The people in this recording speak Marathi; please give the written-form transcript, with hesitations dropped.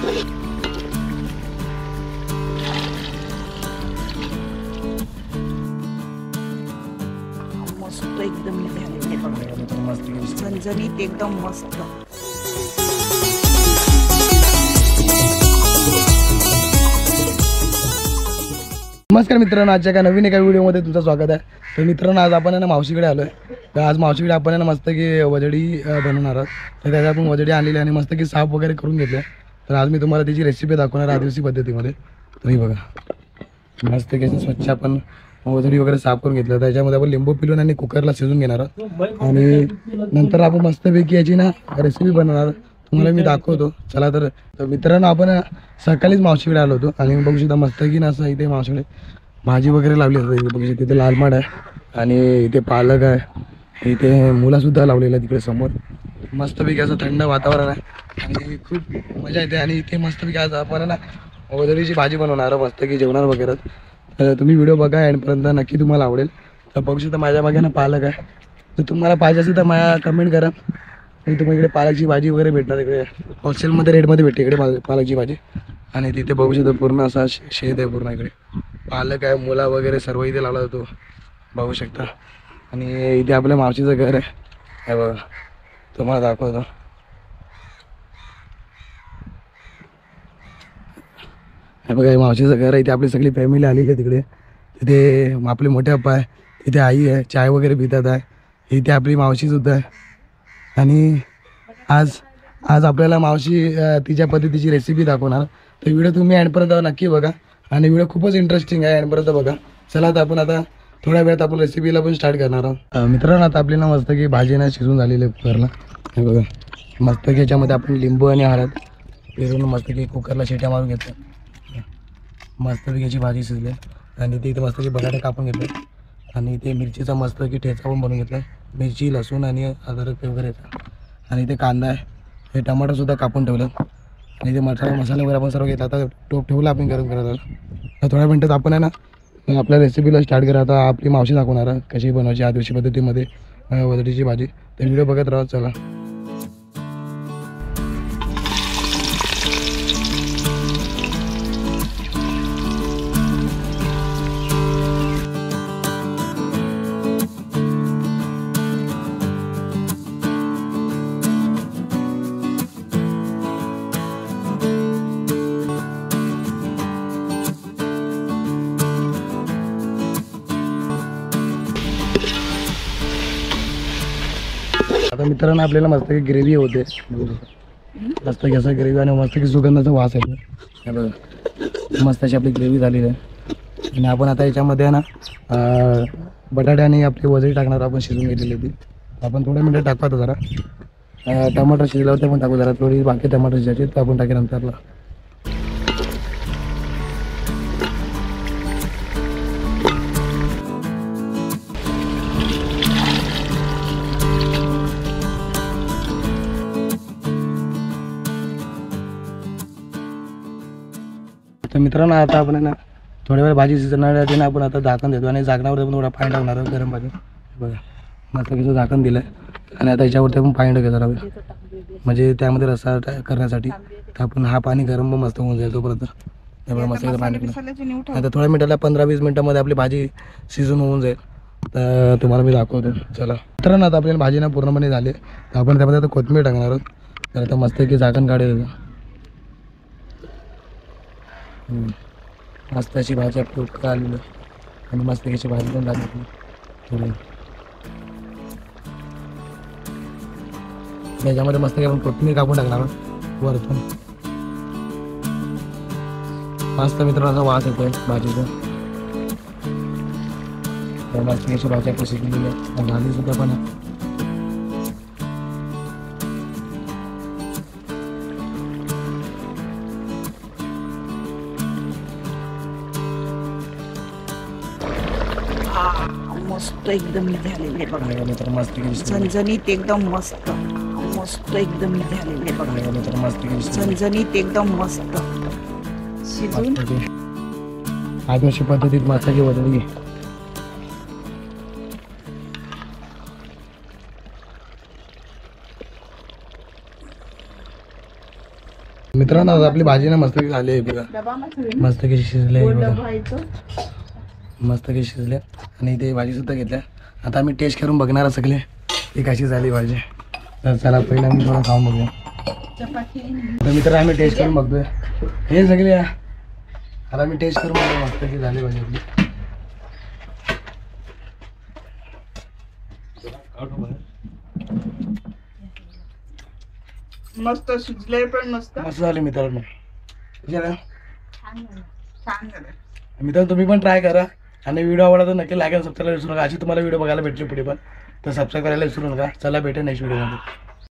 मस्त एकदम झणझणीत एकदम मस्त। नमस्कार मित्रांनो, आजच्या एका नवीन व्हिडिओमध्ये तुमचं स्वागत आहे। तर मित्रांनो, आज आपण मावशीकडे आलो आहे। तर आज मावशीकडे आपण मस्त की वजडी बनवणार आहोत। तर त्याच्या आपण वजडी आणलेली आणि मस्त की साफ वगैरे करून घेतले। तर आज मी तुम्हाला त्याची रेसिपी दाखवणार आदिवासी पद्धतीमध्ये। तर ही बघा, मस्त की स्वच्छ आपण वजडी वगैरे साफ करून घेतलं। त्याच्यामध्ये आपण लिंबू पिळून आणि कुकरला शिजून घेणार आहोत आणि नंतर आपण मस्तपैकी याची रेसिपी बनवणार। तुम्हाला मी दाखवतो, चला। तर मित्रांनो, आपण सकाळीच मावशीकडे आलो होतो आणि बघू शकता मस्त की असं इथे मावशीकडे भाजी वगैरे लावली आहे। बघू शकता तिथे लाल माठ आहे आणि इथे पालक आहे, इथे मुलासुद्धा लावलेला आहे तिकडे समोर। मस्तपैकी असं थंड वातावरण आहे आणि खूप मजा येते। आणि इथे मस्तपैकी आज आपण वजडीची भाजी बनवणार मस्त की जेवणार वगैरे। तर तुम्ही व्हिडिओ बघा एंडपर्यंत, नक्की तुम्हाला आवडेल। तर बघू शकता माझ्या मागे पालक आहे। तर तुम्हाला पाहिजे असेल तर मला कमेंट करा। तुम्ही इकडे पालकची भाजी वगैरे भेटणार, इकडे होलसेलमध्ये रेटमध्ये भेटते इकडे पालकची भाजी। आणि तिथे बघू शकता पूर्ण असा शेत आहे, पूर्ण इकडे पालक आहे, मुला वगैरे सर्व इथे लावला जातो, बघू शकता। आणि इथे आपल्या मावशीचं घर आहे, हे बघा, तुम्हाला दाखवतो। हे बघा, हे मावशीचं घर आहे। इथे आपली सगळी फॅमिली आलेली आहे तिकडे। तिथे आपले मोठे पप्पा आहे, तिथे आई आहे, चाय वगैरे पितात आहे। इथे आपली मावशीसुद्धा आहे। आणि आज आपल्याला मावशी तिच्या पद्धतीची रेसिपी दाखवणार। तर व्हिडिओ तुम्ही एंडपर्यंत नक्की बघा आणि व्हिडिओ खूपच इंटरेस्टिंग आहे, एंडपर्यंत बघा। चला, तर आपण आता थोड्या वेळात आपण रेसिपीला पण स्टार्ट करणार आहोत। मित्रांनो, आता आपली मस्त की भाजी शिजून झालेली आहे कुकरला, हे बघा। मस्त की याच्यामध्ये आपण लिंबू आणि हळद पेरून मस्त की कुकरला शिट्या मारून घेतो। मस्तपैकी याची भाजी शिजली आणि इथे मस्त की बटाटे कापून घेतले आणि इथे मिरचीचा मस्त की ठेचा पण बनवून घेतला, मिरची, लसूण आणि अद्रक वगैरे। आणि इथे कांदा आहे, हे टमाटरसुद्धा कापून ठेवलं आणि इथे मसाले वगैरे आपण सर्व घेतला। आता टोप ठेवला आपण गरम करायला। तर थोड्या मिनटात आपण आपल्या रेसिपीला स्टार्ट करा। आता आपली मावशी दाखवणार कशी बनवायची आदिवासी पद्धतीमध्ये वजडीची भाजी। तर व्हिडिओ बघत राहा, चला। आता मित्रांनो, आपल्याला मस्त की ग्रेव्ही होते, मस्त की असं ग्रेव्ही आणि मस्त की सुगंधाचा वास येतो, हे बघा। मस्त अशी आपली ग्रेव्ही झालेली आहे आणि आपण आता याच्यामध्ये बटाटे आणि आपली वजडी टाकणार आपण शिजून घेतलेली होती। आपण थोड्या मिनटं टाकू आता जरा। टमाटर शिजल्यावर ते पण टाकू जरा, थोडी बाकी टमाटर शिजायचे तर आपण टाकेल नंतरला। तर मित्रांनो, आता आपण थोड्या वेळ भाजी शिजणार आहे, आपण आता झाकण देतो आणि झाकणावर आपण थोडा पाणी टाकणार आहोत, गरम पाणी, बघा। मस्त कसं झाकण दिलं आणि आता याच्यावरती आपण पाणी टाकायचं राहू, म्हणजे त्यामध्ये रस्सा करण्यासाठी। तर आपण हा पाणी गरम मस्त होऊन जाईल तोपर्यंत, मस्त पाणी टाकलं। आता थोड्या मिनिटाला 15-20 मिनिटांमध्ये आपली भाजी शिजून होऊन जाईल। तर तुम्हाला मी दाखवतो, चला। मित्रांनो, आता आपल्याला भाजी पूर्णपणे झाली, तर आपण त्यामध्ये आता कोथिंबीर टाकणार आहोत। तर आता मस्त की झाकण काढेल, मस्त अशी भाजी आपली उकळी आलेली आणि मस्त अशी भाजी पण झाली थोडी। त्याच्यामध्ये मस्त आपण कोथिंबीर कापून टाकणार वरतून, मस्त मित्रांनो असा वास येतोय भाजीचा। मस्त अशी भाजी आपली शिजलेली आहे, झाली सुद्धा पण। मस्त एकदम झालेले बघा, मस्त झणझणीत एकदम मस्त, मस्त एकदम झालेले बघा, मस्त झणझणीत एकदम मस्त शिजून। आदिवासी पद्धतीत मसाले वजडी मित्रांनो आता आपली भाजी ना मस्त झाली आहे बघा, मस्त की शिजले मस्त की शिजले आणि इथे भाजी सुद्धा घेतल्या. आता आम्ही टेस्ट करून बघणार सगळे की कशी झाली भाजी. तर चला पहिला मी थोडं खाऊन बघूया. तर मित्रांनो आम्ही टेस्ट करून बघतोय हे सगळे. आता आम्ही टेस्ट करून बघूया मस्त की झाली भाजी आपली. मस्त शिजले पण मस्त मस्त झाली मित्रांनो. छान झालं. मित्रांनो तुम्ही पण ट्राय करा आणि व्हिडिओ आवडला तर नक्की लाईक आणि सबस्क्राईब विसरू नका. अशी तुम्हाला व्हिडिओ बघायला भेटले पुढे पण, तर सबस्क्राईब करायला विसरू नका. चला भेटेल नेक्स्ट व्हिडिओमध्ये.